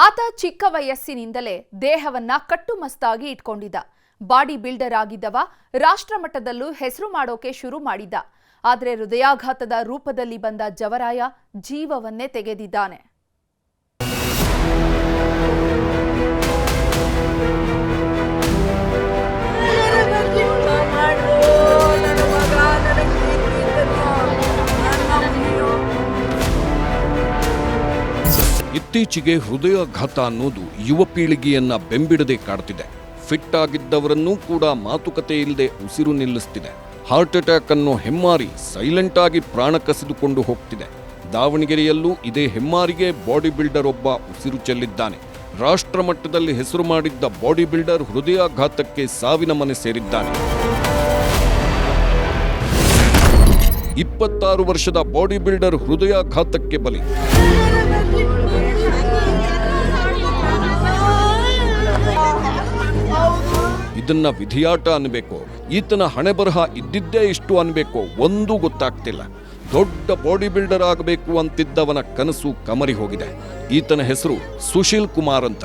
ಆತ ಚಿಕ್ಕ ವಯಸ್ಸಿನಿಂದಲೇ ದೇಹವನ್ನ ಕಟ್ಟುಮಸ್ತಾಗಿ ಇಟ್ಕೊಂಡಿದ್ದ. ಬಾಡಿ ಬಿಲ್ಡರ್ ಆಗಿದ್ದವ ರಾಷ್ಟ್ರಮಟ್ಟದಲ್ಲೂ ಹೆಸರು ಮಾಡೋಕೆ ಶುರು ಮಾಡಿದ್ದ. ಆದರೆ ಹೃದಯಾಘಾತದ ರೂಪದಲ್ಲಿ ಬಂದ ಜವರಾಯ ಜೀವವನ್ನೇ ತೆಗೆದಿದ್ದಾನೆ. ಇತ್ತೀಚೆಗೆ ಹೃದಯಾಘಾತ ಅನ್ನೋದು ಯುವ ಪೀಳಿಗೆಯನ್ನ ಬೆಂಬಿಡದೆ ಕಾಡ್ತಿದೆ. ಫಿಟ್ ಆಗಿದ್ದವರನ್ನೂ ಕೂಡ ಮಾತುಕತೆ ಇಲ್ಲದೆ ಉಸಿರು ನಿಲ್ಲಿಸ್ತಿದೆ. ಹಾರ್ಟ್ ಅಟ್ಯಾಕ್ ಅನ್ನೋ ಹೆಮ್ಮಾರಿ ಸೈಲೆಂಟ್ ಆಗಿ ಪ್ರಾಣ ಕಸಿದುಕೊಂಡು ಹೋಗ್ತಿದೆ. ದಾವಣಗೆರೆಯಲ್ಲೂ ಇದೇ ಹೆಮ್ಮಾರಿಗೆ ಬಾಡಿ ಬಿಲ್ಡರ್ ಒಬ್ಬ ಉಸಿರು ಚೆಲ್ಲಿದ್ದಾನೆ. ರಾಷ್ಟ್ರ ಮಟ್ಟದಲ್ಲಿ ಹೆಸರು ಮಾಡಿದ್ದ ಬಾಡಿ ಬಿಲ್ಡರ್ ಹೃದಯಾಘಾತಕ್ಕೆ ಸಾವಿನ ಮನೆ ಸೇರಿದ್ದಾನೆ. 26 ವರ್ಷದ ಬಾಡಿ ಬಿಲ್ಡರ್ ಹೃದಯಾಘಾತಕ್ಕೆ ಬಲಿ. ಇದನ್ನ ವಿಧಿಯಾಟ ಅನ್ಬೇಕೋ, ಈತನ ಹಣೆ ಬರಹ ಇದ್ದಿದ್ದೇ ಇಷ್ಟು ಅನ್ಬೇಕೋ ಒಂದೂ ಗೊತ್ತಾಗ್ತಿಲ್ಲ. ದೊಡ್ಡ ಬಾಡಿ ಬಿಲ್ಡರ್ ಆಗಬೇಕು ಅಂತಿದ್ದವನ ಕನಸು ಕಮರಿ ಹೋಗಿದೆ. ಈತನ ಹೆಸರು ಸುಶೀಲ್ ಕುಮಾರ್ ಅಂತ,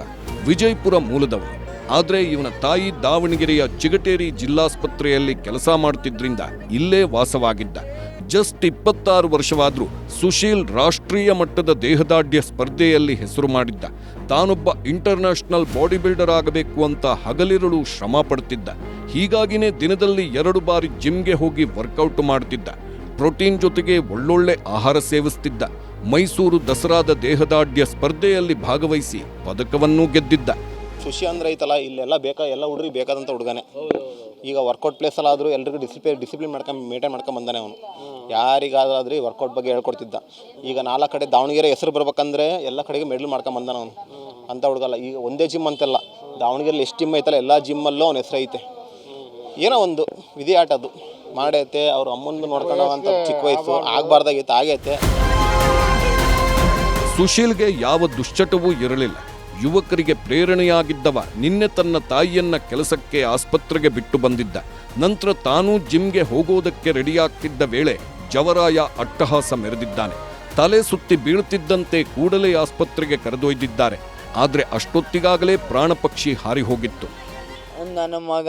ವಿಜಯಪುರ ಮೂಲದವನು. ಆದ್ರೆ ಇವನ ತಾಯಿ ದಾವಣಗೆರೆಯ ಚಿಗಟೇರಿ ಜಿಲ್ಲಾಸ್ಪತ್ರೆಯಲ್ಲಿ ಕೆಲಸ ಮಾಡ್ತಿದ್ರಿಂದ ಇಲ್ಲೇ ವಾಸವಾಗಿದ್ದ. ಜಸ್ಟ್ 26 ವರ್ಷವಾದ್ರೂ ಸುಶೀಲ್ ರಾಷ್ಟ್ರೀಯ ಮಟ್ಟದ ದೇಹದಾಢ್ಯ ಸ್ಪರ್ಧೆಯಲ್ಲಿ ಹೆಸರು ಮಾಡಿದ್ದ. ತಾನೊಬ್ಬ ಇಂಟರ್ನ್ಯಾಷನಲ್ ಬಾಡಿ ಬಿಲ್ಡರ್ ಆಗಬೇಕು ಅಂತ ಹಗಲಿರುಳು ಶ್ರಮ ಪಡ್ತಿದ್ದ. ಹೀಗಾಗಿನೇ ದಿನದಲ್ಲಿ 2 ಬಾರಿ ಜಿಮ್ಗೆ ಹೋಗಿ ವರ್ಕೌಟ್ ಮಾಡ್ತಿದ್ದ. ಪ್ರೋಟೀನ್ ಜೊತೆಗೆ ಒಳ್ಳೊಳ್ಳೆ ಆಹಾರ ಸೇವಿಸ್ತಿದ್ದ. ಮೈಸೂರು ದಸರಾದ ದೇಹದಾಢ್ಯ ಸ್ಪರ್ಧೆಯಲ್ಲಿ ಭಾಗವಹಿಸಿ ಪದಕವನ್ನೂ ಗೆದ್ದಿದ್ದ. ಖುಷಿ ಅಂದ್ರೆ ಐತಲ್ಲ, ಇಲ್ಲೆಲ್ಲ ಎಲ್ಲ ಹುಡುಗರಿಗೆ ಬೇಕಾದಂಥ ಹುಡುಗನೇ. ಈಗ ವರ್ಕೌಟ್ ಪ್ಲೇಸಲ್ಲಾದರೂ ಎಲ್ರಿಗೂ ಡಿಸಿಪ್ಲಿನ್ ಮೇಂಟೈನ್ ಮಾಡ್ಕೊಂಡು ಬಂದಾನೆ ಅವನು. ಯಾರಿಗಾದ್ರೂ ವರ್ಕೌಟ್ ಬಗ್ಗೆ ಹೇಳ್ಕೊಡ್ತಿದ್ದ. ಈಗ 4 ಕಡೆ ದಾವಣಗೆರೆ ಹೆಸರು ಬರ್ಬೇಕಂದ್ರೆ ಎಲ್ಲ ಕಡೆಗೆ ಮೆಡಲ್ ಮಾಡ್ಕೊಂಡು ಬಂದಾನ ಅವನು. ಅಂಥ ಹುಡುಗಲ್ಲ. ಈಗ ಒಂದೇ ಜಿಮ್ ಅಂತೆಲ್ಲ, ದಾವಣಗೆರೆಯಲ್ಲಿ ಎಷ್ಟು ಜಿಮ್ ಐತಲ್ಲ ಎಲ್ಲ ಜಿಮ್ಮಲ್ಲೂ ಅವನ ಹೆಸರು ಐತೆ. ಏನೋ ಒಂದು ವಿಧಿ ಆಟ ಅದು ಮಾಡೈತೆ. ಅವ್ರ ಅಮ್ಮಂದು ನೋಡ್ಕೊಳ್ಳೋ ಅಂತ ಚಿಕ್ಕ ವಯಸ್ಸು ಆಗಬಾರ್ದಾಗೈತೆ, ಆಗೈತೆ. ಸುಶೀಲ್ಗೆ ಯಾವ ದುಶ್ಚಟವೂ ಇರಲಿಲ್ಲ. ಯುವಕರಿಗೆ ಪ್ರೇರಣೆಯಾಗಿದ್ದವ ನಿನ್ನೆ ತನ್ನ ತಾಯಿಯನ್ನ ಕೆಲಸಕ್ಕೆ ಆಸ್ಪತ್ರೆಗೆ ಬಿಟ್ಟು ಬಂದಿದ್ದ. ನಂತರ ತಾನೂ ಜಿಮ್ಗೆ ಹೋಗೋದಕ್ಕೆ ರೆಡಿಯಾಗ್ತಿದ್ದ ವೇಳೆ ಜವರಾಯ ಅಟ್ಟಹಾಸ ಮೆರೆದಿದ್ದಾನೆ. ತಲೆ ಸುತ್ತಿ ಬೀಳ್ತಿದ್ದಂತೆ ಕೂಡಲೇ ಆಸ್ಪತ್ರೆಗೆ ಕರೆದೊಯ್ದಿದ್ದಾರೆ. ಆದ್ರೆ ಅಷ್ಟೊತ್ತಿಗಾಗಲೇ ಪ್ರಾಣ ಪಕ್ಷಿ ಹಾರಿ ಹೋಗಿತ್ತು. ನನ್ನ ಮಗ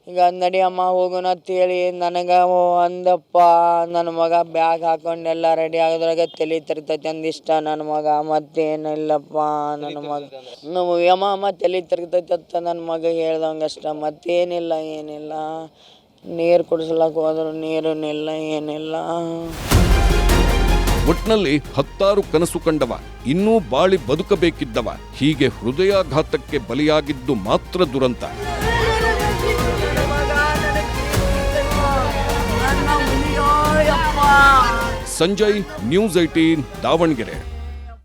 ಈಗ ನಡಿಯಮ್ಮ ಹೋಗೋಣ ಅಂತೇಳಿ ನನಗೆ ಅಂದಪ್ಪ. ನನ್ನ ಮಗ ಬ್ಯಾಗ್ ಹಾಕೊಂಡೆಲ್ಲ ರೆಡಿ ಆಗೋದ್ರಾಗ ತಲೆ ತಿರ್ತೈತೆ ಅಂದಿಷ್ಟ ನನ್ನ ಮಗ. ಮತ್ತೇನಿಲ್ಲಪ್ಪ ನನ್ನ ಮಗ. ನಮ್ಮ ಯಮ್ಮ ತಲೆ ತಿರ್ತೈತೆ ಅಂತ ನನ್ನ ಮಗ ಹೇಳ್ದಂಗಷ್ಟ. ಮತ್ತೇನಿಲ್ಲ, ಏನಿಲ್ಲ. ನೀರು ಕುಡಿಸ್ಲಕ್ಕೆ ಹೋದ್ರು ನೀರನ್ನಿಲ್ಲ, ಏನಿಲ್ಲ. ಒಟ್ನಲ್ಲಿ 10 ಕನಸು ಕಂಡವ, ಇನ್ನೂ ಬಾಳಿ ಬದುಕಬೇಕಿದ್ದವ ಹೀಗೆ ಹೃದಯಾಘಾತಕ್ಕೆ ಬಲಿಯಾಗಿದ್ದು ಮಾತ್ರ ದುರಂತ. ಸಂಜಯ್, ನ್ಯೂಸ್ 18, ದಾವಣಗೆರೆ.